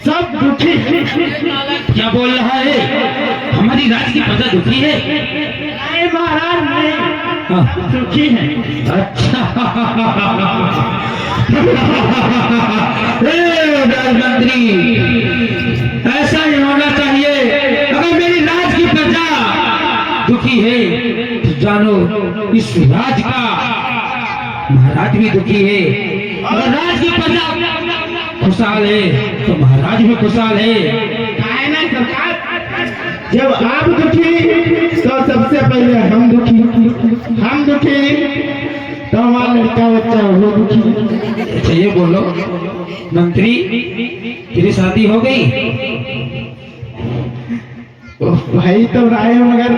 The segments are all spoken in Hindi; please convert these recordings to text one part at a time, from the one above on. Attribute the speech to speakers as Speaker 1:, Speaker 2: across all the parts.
Speaker 1: सब दुखी।
Speaker 2: क्या बोल रहा है? हमारी राज की प्रजा दुखी है?
Speaker 1: नहीं महाराज नहीं, दुखी है।
Speaker 2: अच्छा राजमंत्री, ऐसा ही होना चाहिए। अगर मेरी राज की प्रजा दुखी है तो जानो इस राज का महाराज भी दुखी है। अगर राज की प्रजा खुशहाल है तो महाराज भी खुशहाल है।
Speaker 1: नहीं सरकार, जब आप दुखी तो सबसे पहले हम दुखी तो हमारा लड़का बच्चा वो दुखी।
Speaker 2: अच्छा ये बोलो मंत्री, तेरी शादी हो गई?
Speaker 1: भाई तो राय मगर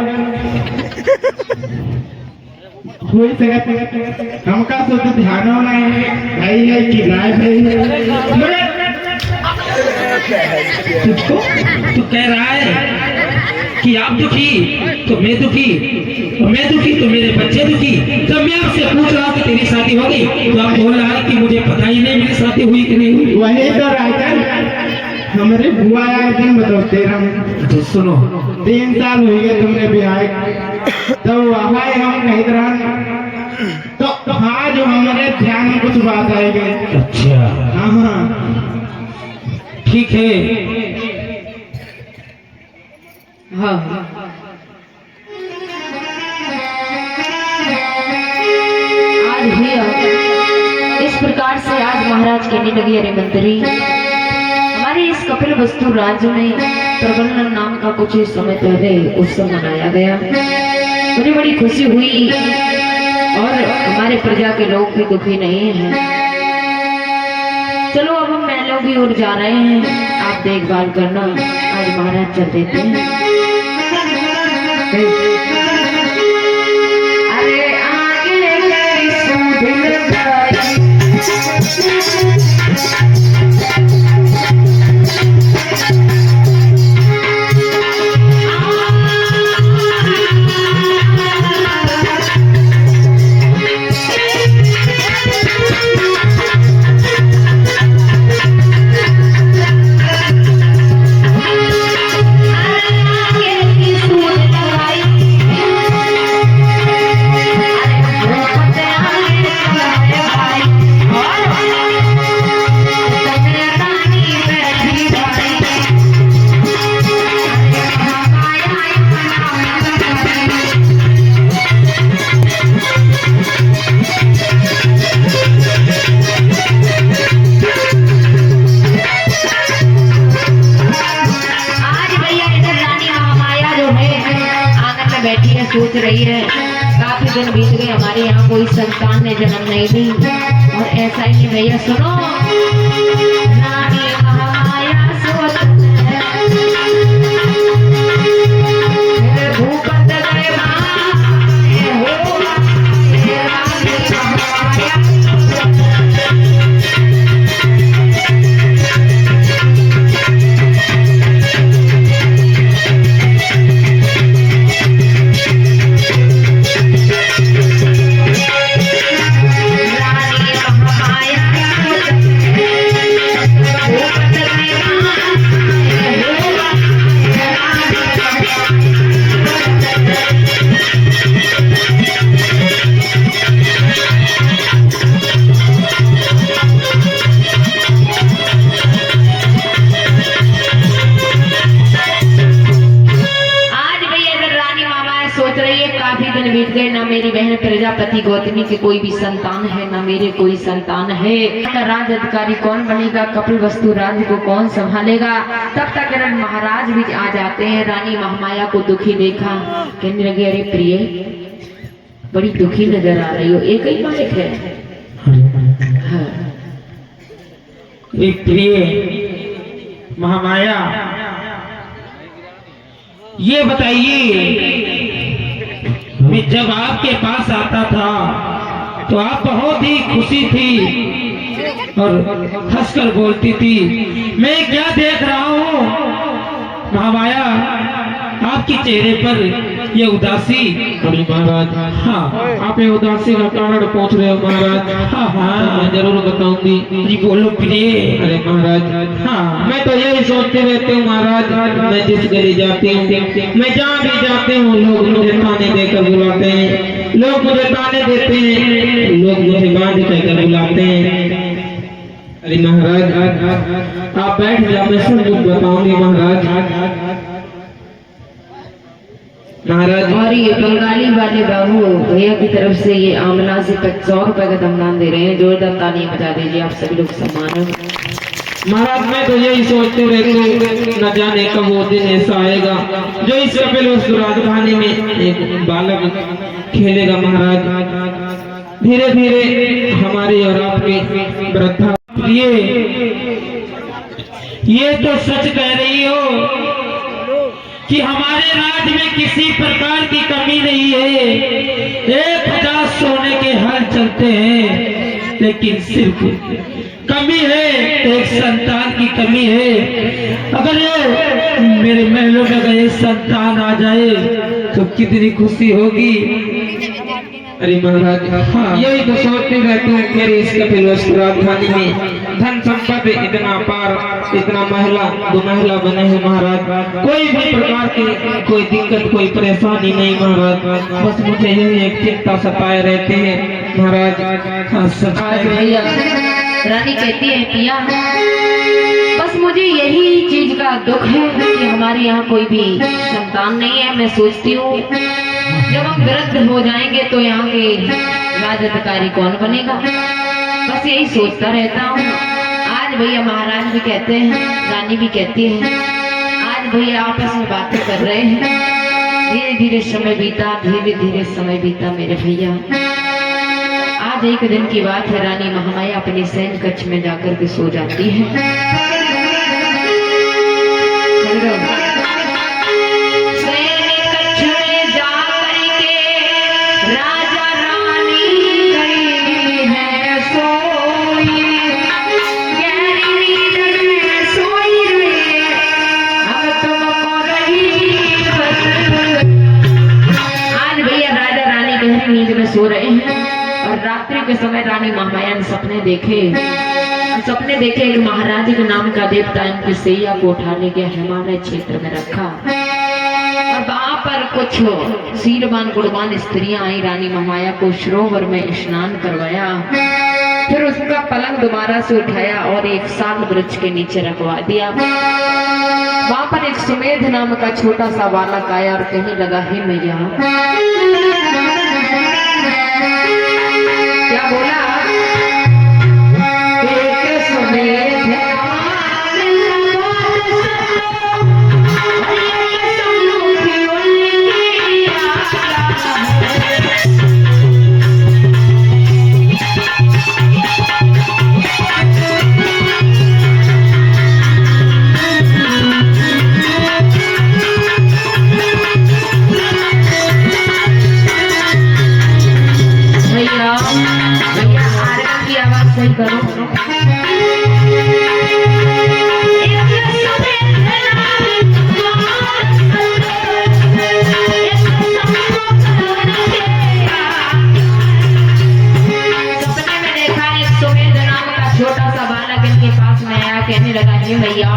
Speaker 1: कोई सगत हमका तो ध्यान होना है भाई है कि राय भाई
Speaker 2: तुझको तू कह रहा है कि आप दुखी तो मैं दुखी, और मैं दुखी तो मेरे बच्चे दुखी। जब मैं आपसे पूछ रहा हूँ कि तेरी शादी हो गई तो आप बोल रहा है कि मुझे पता ही नहीं मेरी शादी हुई कि नहीं हुई।
Speaker 1: वही तो राजन हमारे बुआ आए दिन बताओ 13 में।
Speaker 2: तो सुनो,
Speaker 1: 3 साल हो गए तुमने भी आए तो वहाँ हम कहीं तरह तो हाँ जो हमारे ध्यान में कुछ बात आई गई।
Speaker 2: अच्छा
Speaker 1: हाँ
Speaker 2: ठीक है।
Speaker 3: हाँ आज भैया इस प्रकार से आज महाराज कहने लगे, अरे मंत्री, हमारे इस कपिल वस्तु राज्य में प्रबंधन नाम का कुछ समय पहले उत्सव मनाया गया। मुझे बड़ी खुशी हुई और हमारे प्रजा के लोग भी दुखी नहीं हैं। चलो अब हम महलों की ओर जा रहे हैं, आप देखभाल करना। आज महाराज चल देते हैं। अरे आगे गई सुधर गई। सोच रही है काफी दिन बीत गए, हमारे यहाँ कोई संतान ने जन्म नहीं दी। और ऐसा ही भैया सुनो, रानी महामाया सोच भूपत गए बीत गए, ना मेरी बहन प्रजापति गौतमी के कोई भी संतान है, ना मेरे कोई संतान है। राज अधिकारी कौन बनेगा, कपिल वस्तु राज्य को कौन संभालेगा। तब तक महाराज भी आ जाते हैं। रानी महामाया को दुखी देखा, कहने लगे, अरे प्रिय, बड़ी दुखी नजर आ रही हो, एक ही मालिक है। हाँ।
Speaker 2: प्रिय महामाया, ये बताइए, मैं जब आपके पास आता था तो आप बहुत ही खुशी थी और हंसकर बोलती थी। मैं क्या देख रहा हूँ महामाया, आपके चेहरे पर ये उदासी।
Speaker 1: अरे महाराज,
Speaker 2: हाँ
Speaker 1: आप ये उदासी का कारण पूछ रहे हो महाराज।
Speaker 2: हाँ
Speaker 1: तो
Speaker 2: हाँ
Speaker 1: मैं जरूर बताऊंगी।
Speaker 2: जी बोलो प्रिय।
Speaker 1: अरे महाराज,
Speaker 2: हाँ
Speaker 1: मैं तो यही सोचते रहती हूँ महाराज, मैं जिस गली जाती हूँ, मैं जहाँ भी जाती हूँ, लोग मुझे ताने देकर बुलाते हैं, लोग मुझे ताने देते हैं, लोग मुझे बांध कहकर बुलाते हैं। अरे महाराज, आप बैठ जाओ, मैं सब कुछ बताऊंगी महाराज। महाराज,
Speaker 3: और ये बंगाली वाले बाबू भैया की तरफ से ये आमला से 100 रुपए का दमदान दे रहे हैं। जोरदार ताली बजा दीजिए आप सभी लोग सम्मान।
Speaker 1: महाराज मैं तो यही सोचते रहती हूँ, न जाने कब वो दिन ऐसा आएगा जो इस कपिल वस्तु राजधानी में एक बालक खेलेगा महाराज। धीरे धीरे हमारी और आपकी वृद्धा।
Speaker 2: ये तो सच कह रही हो कि हमारे राज्य में किसी प्रकार की कमी नहीं है। 1000 सोने के हल चलते हैं, लेकिन सिर्फ कमी है, एक संतान की कमी है। अगर ये मेरे महलों में अगर एक संतान आ जाए तो कितनी खुशी होगी।
Speaker 1: अरे महाराज,
Speaker 2: हाँ।
Speaker 1: यही तो सोचते रहते हैं, मेरी इस कपिल वस्तु राजधानी में धन संपत्ति इतना पार, इतना महला दो महला बने हैं महाराज। कोई भी प्रकार की कोई दिक्कत, कोई परेशानी नहीं महाराज। बस मुझे यही एक चिंता सताए रहते हैं महाराज।
Speaker 2: हाँ, सच कह
Speaker 3: आज
Speaker 2: रही
Speaker 3: भैया रानी कहती है पिया, बस मुझे यही चीज का दुख है कि हमारे यहाँ कोई भी संतान नहीं है। मैं सोचती हूँ जब हम वृद्ध हो जाएंगे तो यहाँ के राज अधिकारी कौन बनेगा, बस यही सोचता रहता हूँ। आज भैया महाराज भी कहते हैं, रानी भी कहती है, आज भैया आपस में बातें कर रहे हैं। धीरे धीरे समय बीता, धीरे धीरे समय बीता मेरे भैया। आज एक दिन की बात है, रानी महामाया अपने सैन कक्ष में जाकर के सो जाती है। नींद में सो रहे हैं और रात्रि के समय रानी महामाया ने सपने देखे एक महाराज के नाम का देवता इनकी सैया को उठा ले गया, हिमालय क्षेत्र में रखा और वहां पर कुछ शीलवान गुणवान स्त्रियां आई, रानी महामाया को सरोवर में स्नान करवाया, फिर उसका पलंग दोबारा से उठाया और एक साल वृक्ष के नीचे रखवा दिया। वहां पर एक सुमेध नाम का छोटा सा बालक आया और कहने लगा, हे मैया। क्या बोला? एक सुमेध कहने लगा, हे भैया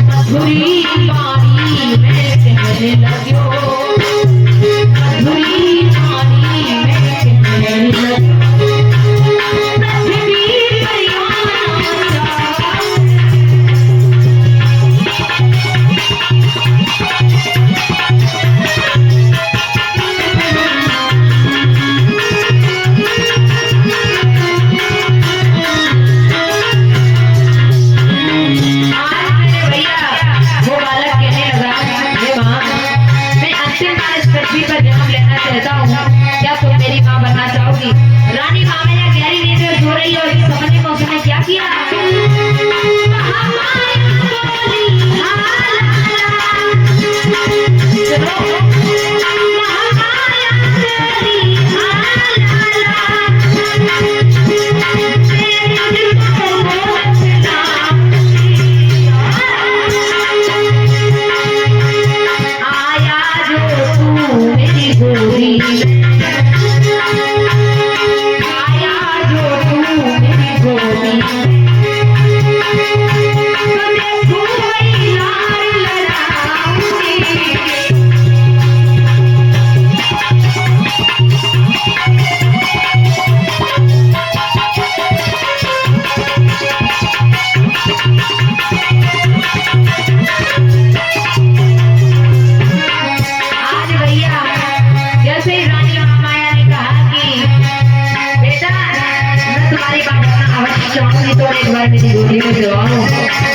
Speaker 3: मधुरी पानी में कहने लग्यो, मधुरी पानी में कहने लग्यो।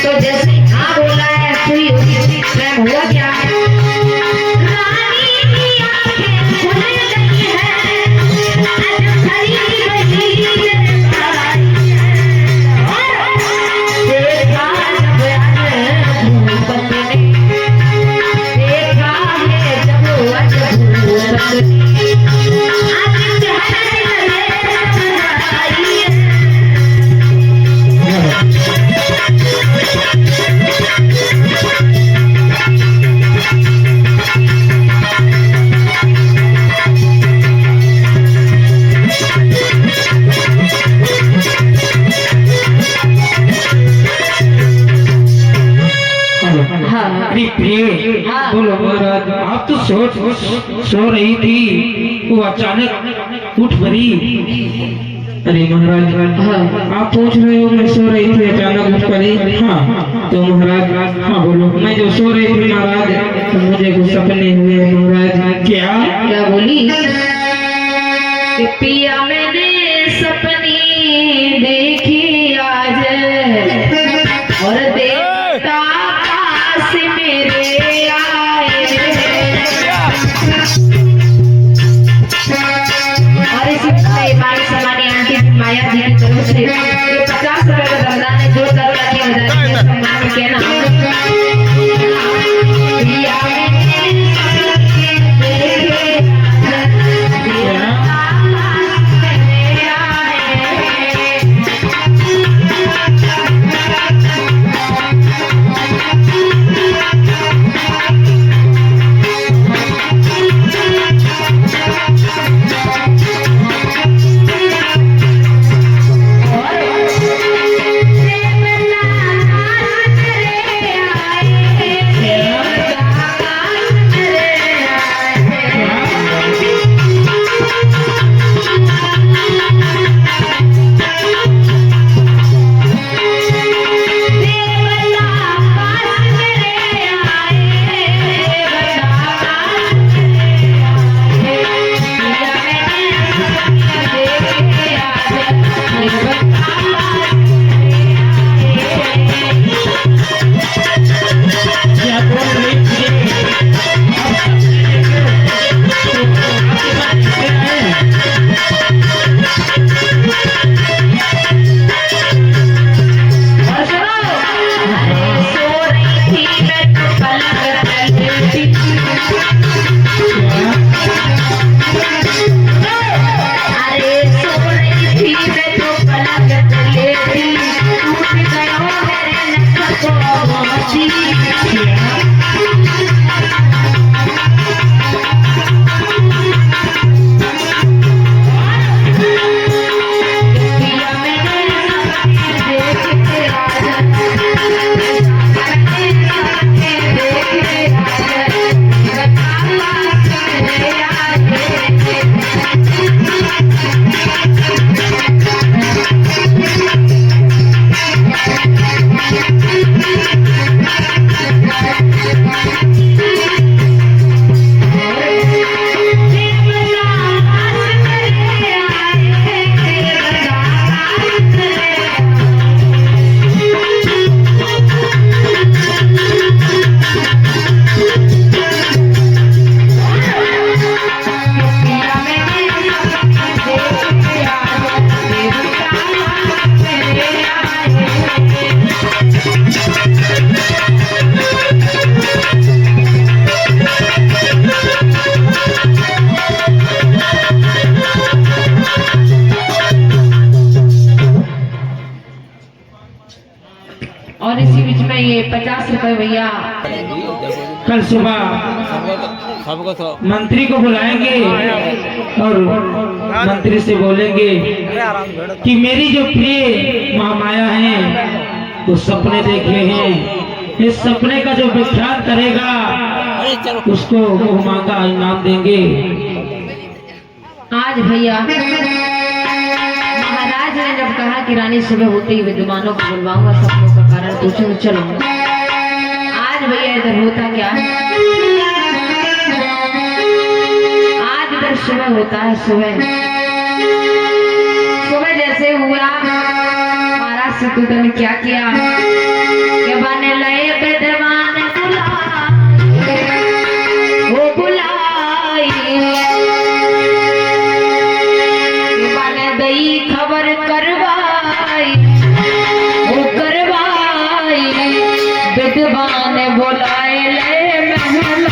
Speaker 3: तो जैसे हाँ बोला है सुई उसी प्रेम हुआ क्या रानी की आंखें खुल गई है आज खरी गई देखा जब भूपत ने देखा है जब भूपत ने आज चहरे आई
Speaker 2: अरे प्रिय, बोलो महाराज। आप तो सो रही थी, वो अचानक उठ पड़ी।
Speaker 1: अरे महाराज, आप पूछ रहे हो मैं सो रही थी अचानक उठ पड़ी। हाँ तो महाराज, हाँ बोलो। मैं जो सो रही थी महाराज तो मुझे कुछ सपने हुए महाराज।
Speaker 2: क्या
Speaker 3: क्या बोली कि पिया मैंने सपनी देखी आज और देखता पास मेरे आए और इसी हमारी समानी आंटी माया जी की तरफ से 50 रुपए का दान है जो करो लगी बजाने के सम्मान में कहना पिया मैंने सपनी देखे और इसी बीच में ये 50 रुपए भैया
Speaker 2: कल सुबह मंत्री को बुलाएंगे और मंत्री से बोलेंगे कि मेरी जो प्रिय महामाया है वो सपने देखे हैं, इस सपने का जो व्याख्यान करेगा उसको वो मांगा इनाम देंगे।
Speaker 3: आज भैया महाराज ने जब कहा कि रानी सुबह होते ही विद्वानों को बुलवाऊंगा सपनों का कारण पूछो तो चलो। आज भैया इधर होता क्या है, आज इधर सुबह होता है। सुबह जैसे हुआ महाराज सतुता ने क्या किया कि विद्वान बुलाए ले महल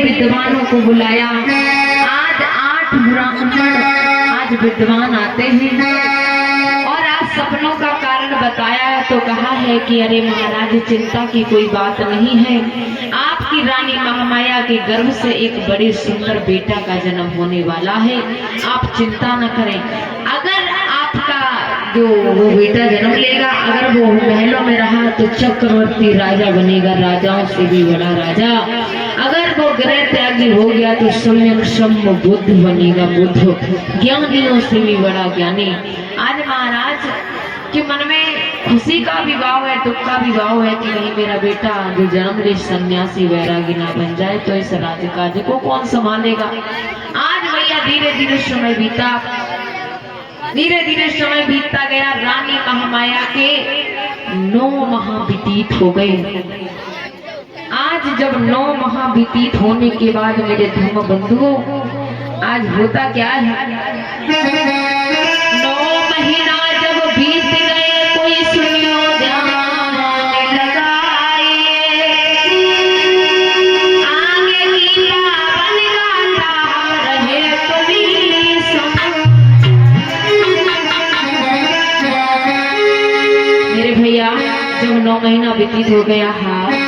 Speaker 3: विद्वानों को बुलाया। आज 8 ब्राह्मण आज विद्वान आते हैं और आज सपनों का कारण बताया तो कहा है कि अरे महाराज चिंता की कोई बात नहीं है, आपकी रानी महामाया के गर्भ से एक बड़े सुंदर बेटा का जन्म होने वाला है, आप चिंता न करें। अगर आपका जो वो बेटा जन्म लेगा, अगर वो महलों में रहा तो चक्रवर्ती राजा बनेगा, राजाओं से भी बड़ा राजा। अगर वो गृह त्यागी हो गया तो सम्यक सम्य बुद्ध बनेगा, बुद्ध ज्ञानियों से भी बड़ा ज्ञानी। आज महाराज के मन में खुशी का भी भाव है, दुख का भी भाव है कि नहीं मेरा बेटा जो जन्म ले सन्यासी वैरागी ना बन जाए तो इस राज्य को कौन संभालेगा। आज भैया धीरे धीरे समय बीता, धीरे धीरे समय बीतता गया। रानी महामाया के 9 माह व्यतीत हो गए। आज जब 9 माह व्यतीत होने के बाद मेरे धर्म बंधुओं, आज होता क्या है, 9 महीना जब बीत गए कोई सुनियो ध्यान लगाए, आगे की पावन गाथा रहे कभी सुन। मेरे भैया जब 9 महीना व्यतीत हो गया है,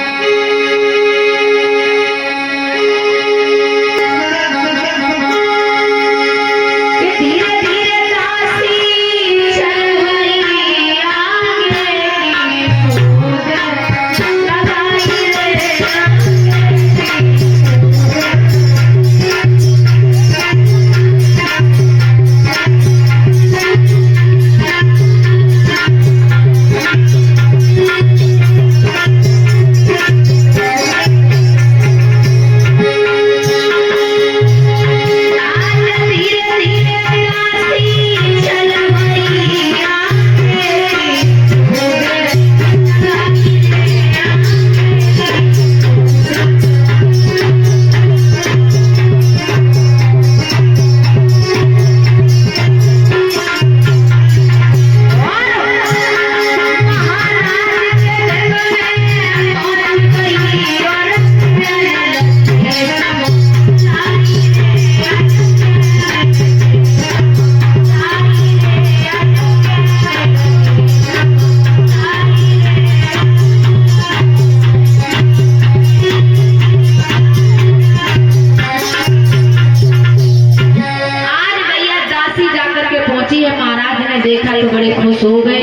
Speaker 3: देखा तो बड़े खुश हो गए।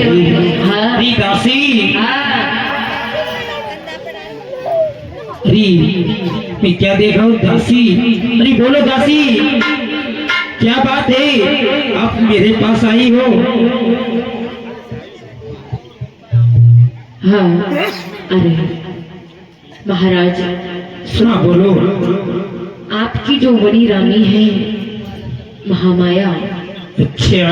Speaker 2: मैं क्या देख रहा हूँ दासी? अरे बोलो दासी, क्या बात है, आप मेरे पास आई हो?
Speaker 3: हाँ, अरे महाराज
Speaker 2: सुना बोलो।
Speaker 3: आपकी जो बड़ी रानी है महामाया,
Speaker 2: अच्छा,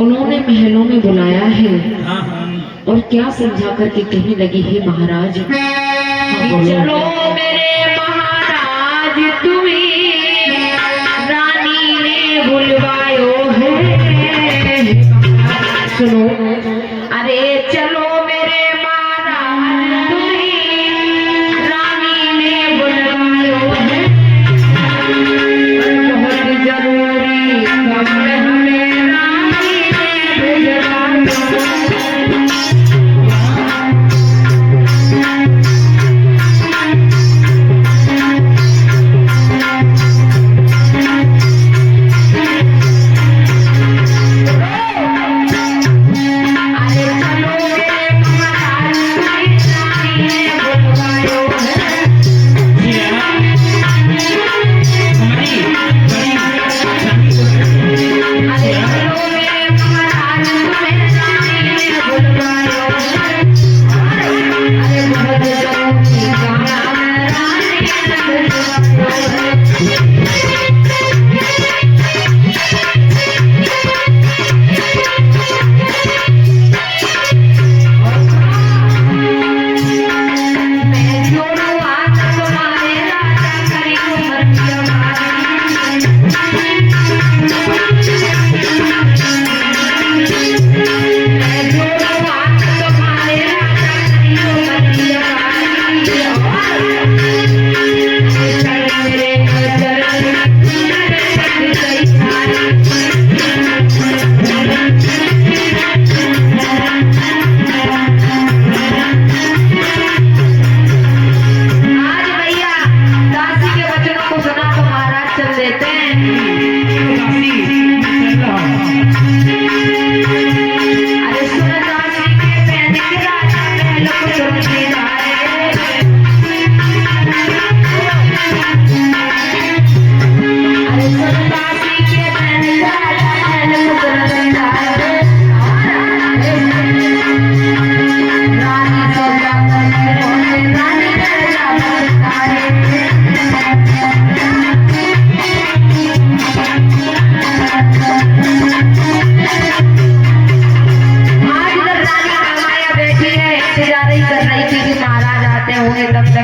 Speaker 3: उन्होंने महलों में बुलाया है
Speaker 2: हाँ हाँ,
Speaker 3: और क्या समझा करके कहने लगी है महाराज कि चलो मेरे महाराज तुम्हें रानी ने बुलवायो है। सुनो, अरे चलो मेरे महाराज तुम्हें रानी ने बुलवायो है, बहुत जरूरी खबर हमें रानी ने बुलवायो है।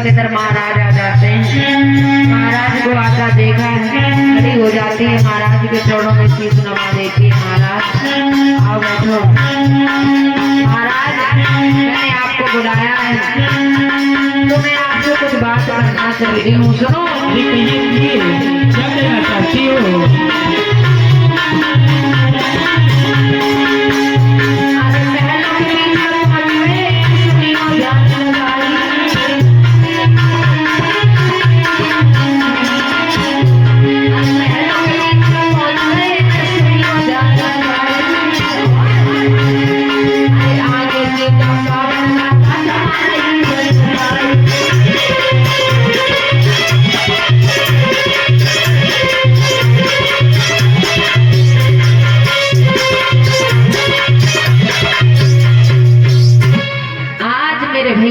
Speaker 3: इधर महाराज आ जाते हैं। महाराज को आता देखा है, खड़ी हो जाती है, महाराज के चरणों में शीश नवा देती है। महाराज आओ बैठो। महाराज मैंने आपको बुलाया है तो मैं आपसे कुछ बात करना चाहती हूँ, सुनो।
Speaker 2: क्या कहना चाहती हो?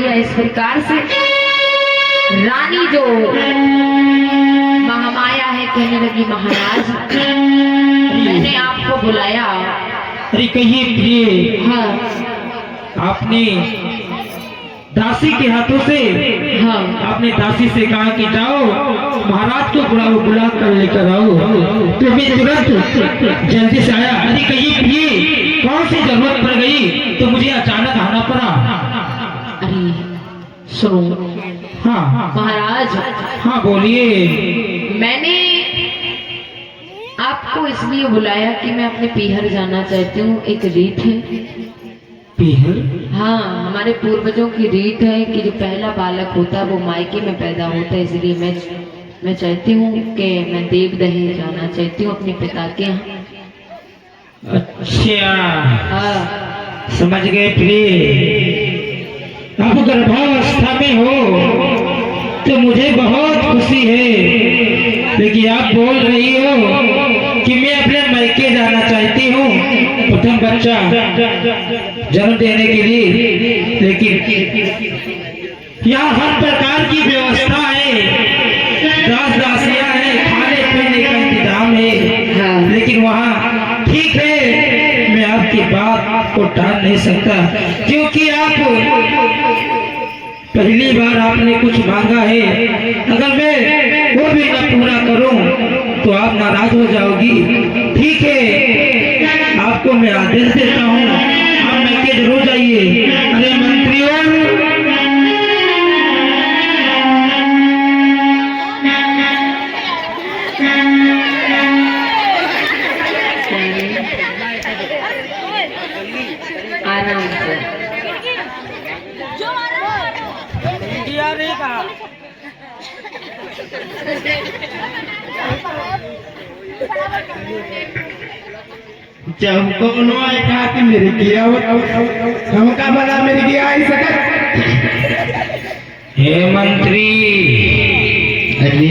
Speaker 3: इस प्रकार से रानी जो महामाया है कहने लगी, महाराज मैंने आपको बुलाया।
Speaker 2: अरे कहिए प्रिय।
Speaker 3: हाँ,
Speaker 2: आपने दासी के हाथों से,
Speaker 3: हाँ,
Speaker 2: आपने दासी से कहा कि जाओ महाराज को बुलाओ, बुला कर लेकर आओ। तो मैं तुरंत जल्दी से आया। अरे कहिए प्रिय, कौन सी जरूरत पड़ गई तो मुझे अचानक आना पड़ा?
Speaker 3: अरे सुनो।
Speaker 2: हाँ
Speaker 3: महाराज।
Speaker 2: हाँ बोलिए।
Speaker 3: मैंने आपको इसलिए बुलाया कि मैं अपने पीहर जाना चाहती हूँ। एक रीत है।
Speaker 2: पीहर?
Speaker 3: हाँ, हमारे पूर्वजों की रीत है कि जो पहला बालक होता है वो मायके में पैदा होता है, इसलिए मैं चाहती हूँ कि मैं देवदहे जाना चाहती हूँ अपने पिता के यहाँ।
Speaker 2: अच्छा,
Speaker 3: हाँ,
Speaker 2: समझ गए प्रिय। आप गर्भावस्था में हो तो मुझे बहुत खुशी है, लेकिन आप बोल रही हो कि मैं अपने मायके जाना चाहती हूँ, प्रथम बच्चा जन्म देने के लिए, लेकिन यहाँ हर प्रकार की व्यवस्था है, दास दासियां है, खाने पीने का इंतजाम है, लेकिन वहाँ ठीक है, मैं आपकी बात को टाल नहीं सकता, क्योंकि आप पहली बार आपने कुछ मांगा है, अगर मैं वो भी न पूरा करूं तो आप नाराज हो जाओगी। ठीक है, आपको मैं आदेश देता हूं, आप मैके जरूर जाइए। अरे मंत्रियों,
Speaker 3: आराम से
Speaker 1: जब कौन आए कहा कि मेरे किया हमका बना मेरे किया आई सकत।
Speaker 2: हे मंत्री,
Speaker 1: अरे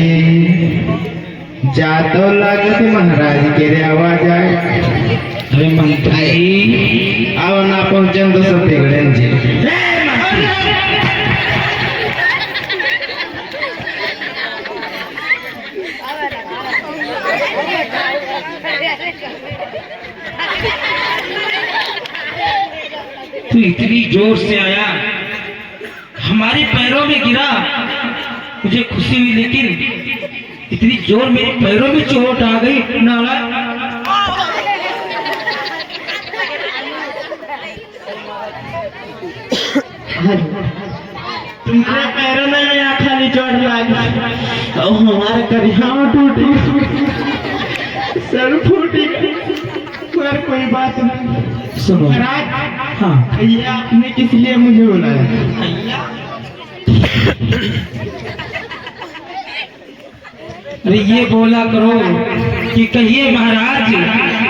Speaker 1: जातो लागत महाराज के रे आवाज आए।
Speaker 2: अरे मंत्री,
Speaker 1: आओ ना पहुंचे तो सब बिगड़े जी।
Speaker 2: तू इतनी जोर से आया, हमारे पैरों में गिरा, मुझे खुशी हुई, लेकिन इतनी जोर मेरे पैरों में चोट आ गई। नाला
Speaker 1: तुम्हारे पैरों में मेरा खाली चोट लगी और हमारे करियाँ टूटी, सर फूटी, पर कोई बात नहीं।
Speaker 2: सुनो,
Speaker 1: महाराज,
Speaker 2: हाँ,
Speaker 1: भैया आपने किस लिए मुझे बुलाया?
Speaker 2: अरे ये बोला करो कि कहिए महाराज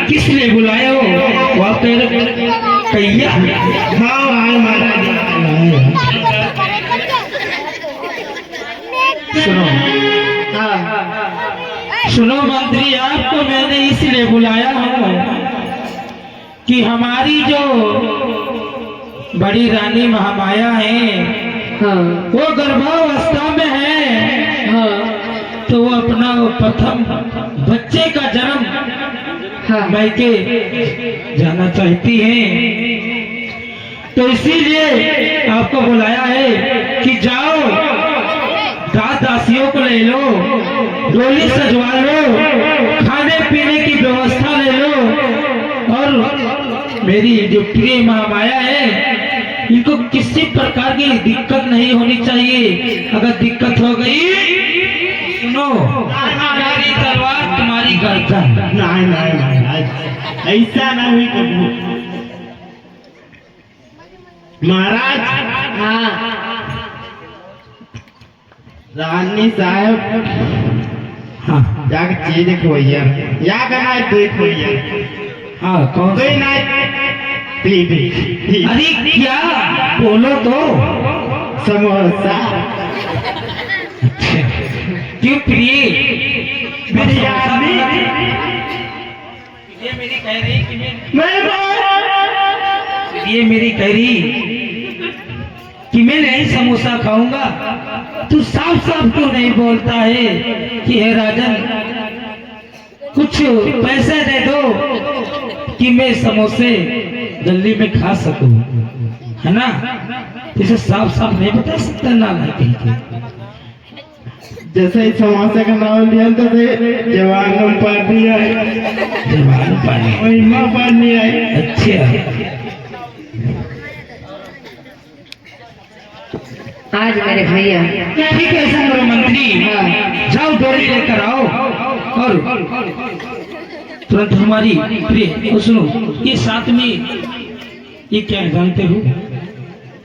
Speaker 2: किस लिए बुलाए हो, वो आप कह रहे कहिए।
Speaker 1: हाँ हाँ महाराज।
Speaker 2: सुनो, सुनो मंत्री, आपको मैंने इसलिए बुलाया हूँ कि हमारी जो बड़ी रानी महामाया है, वो गर्भावस्था में है, तो वो अपना प्रथम बच्चे का जन्म मैके जाना चाहती हैं, तो इसीलिए आपको बुलाया है कि जाओ, दास दासियों को ले लो, डोली सजवा लो, खाने पीने की व्यवस्था ले लो, और मेरी जो प्रिय महामाया है, इनको किसी प्रकार की दिक्कत नहीं होनी चाहिए। अगर दिक्कत हो गई, सुनो, मेरी तलवार तुम्हारी गर्दन।
Speaker 1: नहीं नहीं महाराज, ऐसा नहीं कबू। महाराज, रानी साहब,
Speaker 2: हाँ
Speaker 1: जाके चीज खोइया, या करना तू खोइया।
Speaker 2: हाँ, कौन
Speaker 1: कोई नहीं,
Speaker 2: अरे क्या बोलो तो।
Speaker 1: समोसा।
Speaker 2: अच्छा, क्यों प्रिय?
Speaker 1: बिरयानी।
Speaker 2: ये मेरी कह रही कि
Speaker 1: मैं
Speaker 2: ये मेरी कह रही कि मैं नहीं समोसा खाऊंगा, तू साफ साफ क्यों नहीं बोलता है कि हे राजन कुछ पैसे दे दो कि मैं समोसे जल्दी में खा सकूं, है ना? इसे साफ साफ नहीं बता सकता ना कहीं के।
Speaker 1: जैसे ही समोसे का नाम लिया तो जवान पार्टी आई,
Speaker 2: जवान पानी,
Speaker 1: वही माँ पानी आई।
Speaker 2: अच्छा,
Speaker 3: आज मेरे भैया,
Speaker 2: ठीक है, ऐसा करो मंत्री, जाओ डोरी लेकर आओ, और तुरंत हमारी प्रिय, सुनो, ये साथ में ये क्या है जानते हो?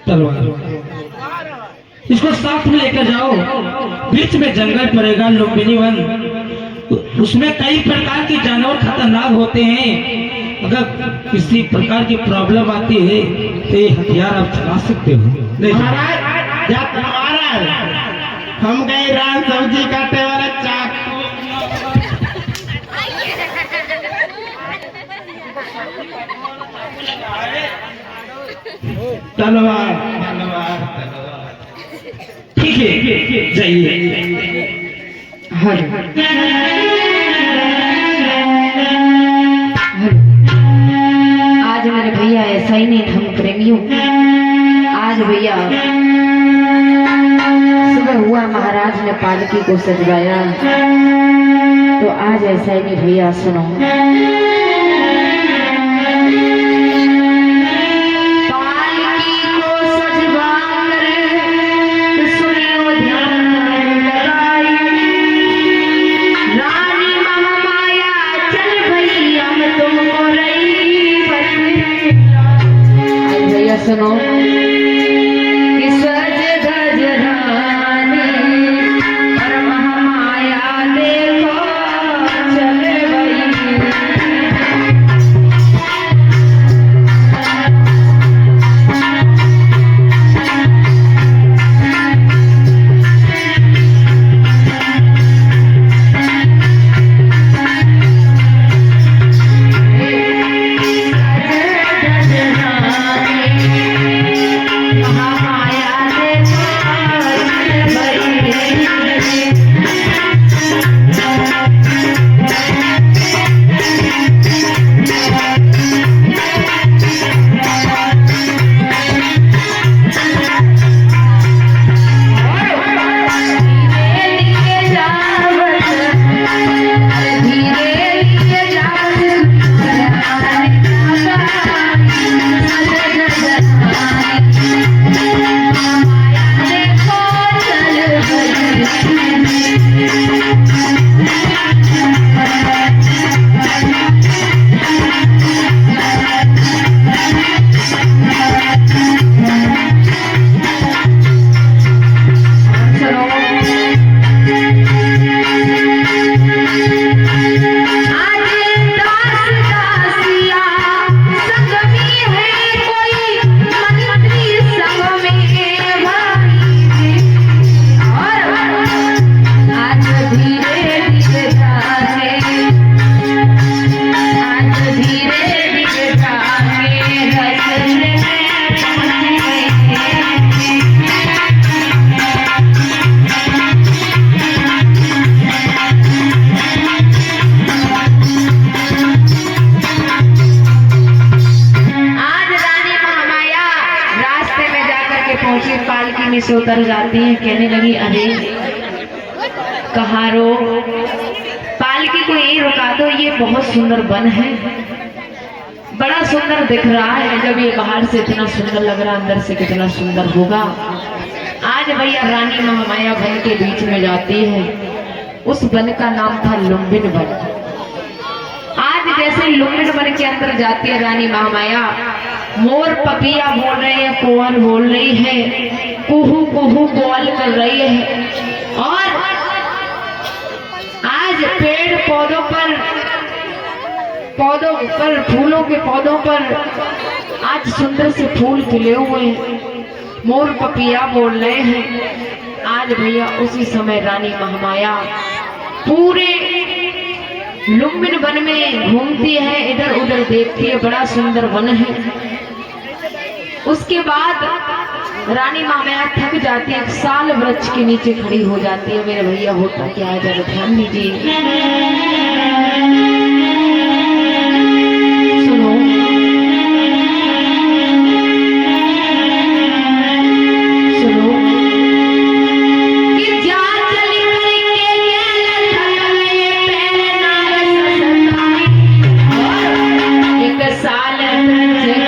Speaker 2: तलवार। इसको साथ में लेकर जाओ, बीच में जंगल पड़ेगा, लुम्बिनी वन, उसमें कई प्रकार के जानवर खतरनाक होते हैं। अगर किसी प्रकार की प्रॉब्लम आती है तो ये हथियार आप चला सकते हो।
Speaker 1: महाराज, जब हमारा हम गए रात सब्जी काटने वाला चाकू,
Speaker 2: तलवार ठीक है जाइए।
Speaker 3: हर आज मेरे भैया ऐसा ही नहीं धर्म प्रेमियों, आज भैया सुबह हुआ महाराज ने पालकी को सजवाया, तो आज ऐसा ही नहीं भैया सुनो। पालकी को सजवा कर सुनियो ध्यान लगाई, रानी महामाया चल भई हम तुमको रही आज भैया सुनो कि सज धज रानी और महामाया देखो चल भई। से उतर जाती है, कहने लगी अरे कहाँ रो, पालकी को यही रुका दो, ये बहुत सुंदर वन है, बड़ा सुंदर दिख रहा है, जब ये बाहर से इतना सुंदर लग रहा अंदर से कितना सुंदर होगा। आज भैया रानी महामाया वन के बीच में जाती है, उस वन का नाम था लुम्बिन वन। आज जैसे लुम्बिन वन के अंदर जाती है रानी महामाया, मोर पपिया बोल रहे हैं, कोयल बोल रही है, कुहू कुहू कोयल कर रही है, और आज पेड़ पौधों पर फूलों के पौधों पर आज सुंदर से फूल खिले हुए हैं, मोर पपिया बोल रहे हैं। आज भैया उसी समय रानी महामाया पूरे लुम्बिन वन में घूमती है, इधर उधर देखती है, बड़ा सुंदर वन है। उसके बाद रानी महामाया थक जाती है, एक साल वृक्ष के नीचे खड़ी हो जाती है। मेरे भैया होता क्या है, जरा ध्यान दीजिए, सुनो। सुनो कि जा चली करके ये पहना ससुराल, एक साल के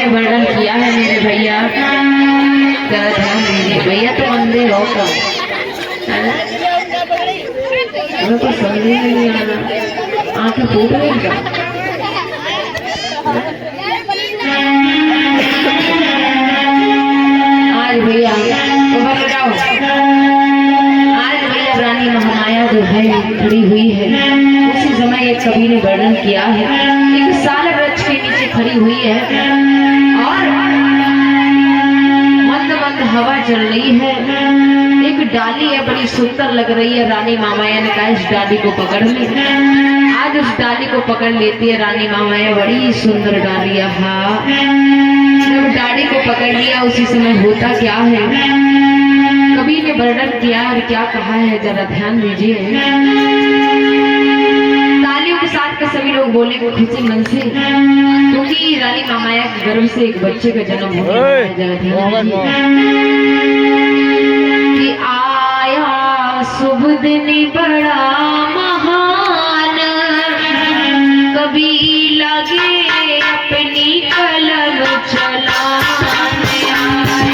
Speaker 3: ने वर्णन किया है मेरे भैया, जरा ध्यान दीजिए। भैया तो अंधे हो का, हमें तो समझ ही नहीं आ रहा, आंखें फूट गई क्या? आज भैया तो बताओ, आज भैया रानी महामाया जो है खड़ी हुई है, उसी समय एक कवि ने वर्णन किया है। एक साल वृक्ष के नीचे खड़ी हुई है और मंद मंद हवा चल रही है। एक डाली है, बड़ी सुंदर लग रही है। रानी महामाया ने कहा इस डाली को पकड़ ले। आज उस डाली को पकड़ लेती है रानी महामाया, बड़ी सुंदर डाली है। हाँ, जब डाली को पकड़ लिया उसी समय होता क्या है, कवि ने वर्णन किया और क्या कहा है, जरा ध्यान दीजिए। तालियों के साथ के सभी लोग बोलेंगे खुशी मन से, क्योंकि रानी महामाया के गर्भ से एक बच्चे का जन्म होने वाला है। जरा ध्यान दीजिए कि आया शुभ दिन बड़ा महान, कभी लगे अपनी कलम चलाने आए।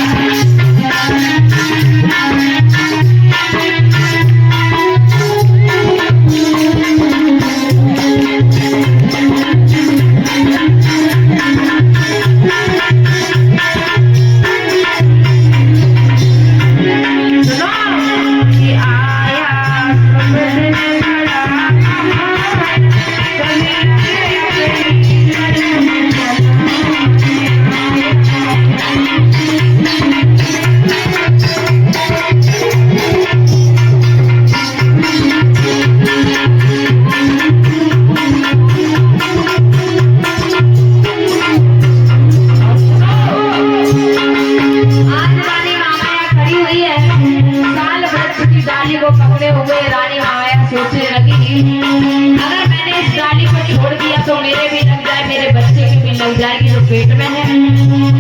Speaker 3: जाएगी जो पेट में है।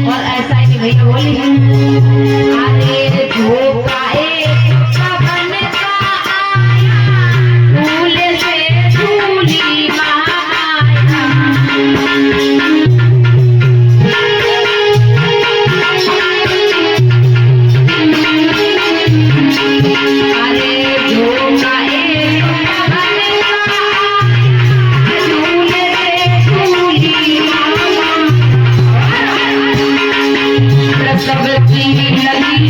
Speaker 3: और ऐसा ही भैया बोली अरे धोखा एक पवन का आया, दूल्हे से दूल्ही महामाया। अरे धोखा एक पवन का आया, दूल्हे से दूल्ही महामाया। सबकी लगी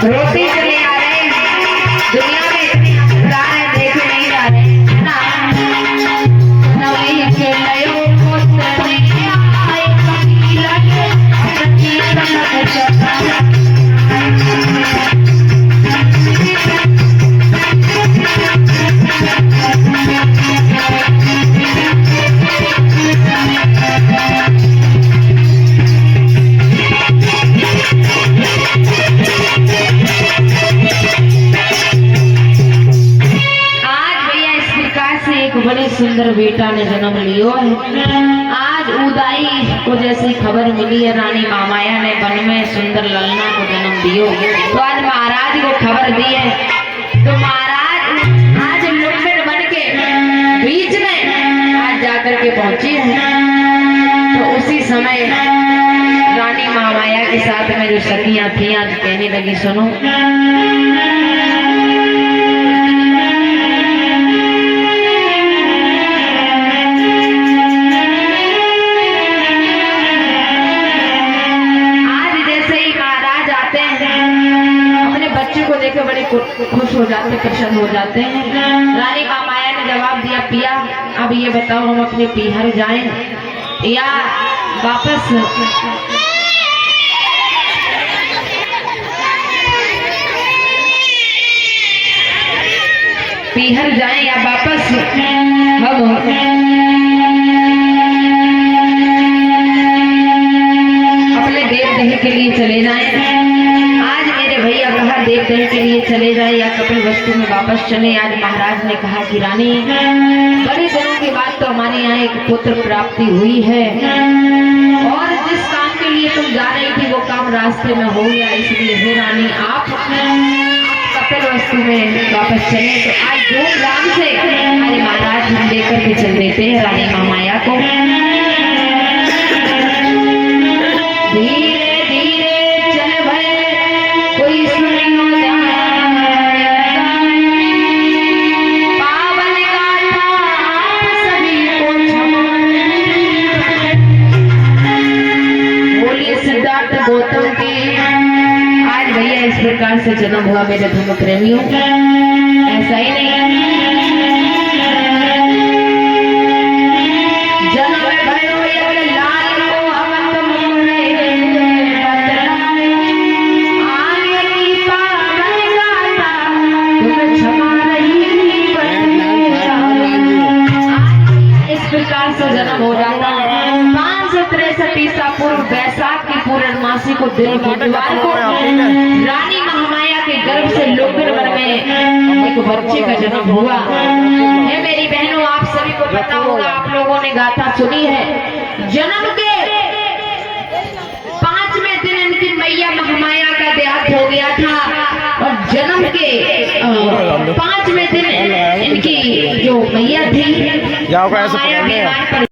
Speaker 3: रोटी चले आ रहे हैं, दुनिया में इतनी हकदार है, देख नहीं जा रहे ना। नवी के नयो पुत्र ने आए कभी लगे सच्ची समझ चका। बड़े सुंदर बेटा ने जन्म लियो है। आज उदाई को जैसी खबर मिली है, रानी महामाया ने वन में सुंदर ललना को जन्म दियो, तो आज महाराज को खबर दी है। तो महाराज आज लुम्बिन बन के बीच में आज जाकर के पहुंची है। तो उसी समय रानी महामाया के साथ में जो सखियां थी आज कहने लगी, सुनो बड़े खुश हो जाते, प्रसन्न हो जाते हैं। रानी महामाया ने जवाब दिया, पिया अब ये बताओ हम अपने पीहर जाएं या वापस पीहर जाएं या वापस हम अपने देव दही के लिए चले जाएं। भैया कहा देव दही के लिए चले जाए या कपिल वस्तु में वापस चले। आज महाराज ने कहा कि रानी बड़े दिनों के बाद तो हमारे यहाँ एक पुत्र प्राप्ति हुई है और जिस काम के लिए तुम जा रही थी वो काम रास्ते में हो गया, इसलिए हे रानी आप कपिल वस्तु में वापस चले। तो आज धूमधाम से हमारे महाराज हम लेकर के चल देते हैं रानी महामाया को। प्रकार से जन्म हुआ मेरे धर्म प्रेमियों, ऐसा ही नहीं जन्म भयो एक लाल को अवत मुरे आगे की पावन गाता तुम क्षमा रही इस प्रकार से जन्म हो जाता है। 563 ईसा पूर्व बैसाख की पूर्णमासी को दिन बुधवार को रानी महामाया के गर्भ से लुम्बिन वन में एक बच्चे का जन्म हुआ है। मेरी बहनों, आप सभी को पता होगा, आप लोगों ने गाथा सुनी है। जन्म के 5वें दिन इनकी मैया महामाया का देहांत हो गया था और जन्म के 5वें दिन इनकी जो मैया थी महामाया बीमार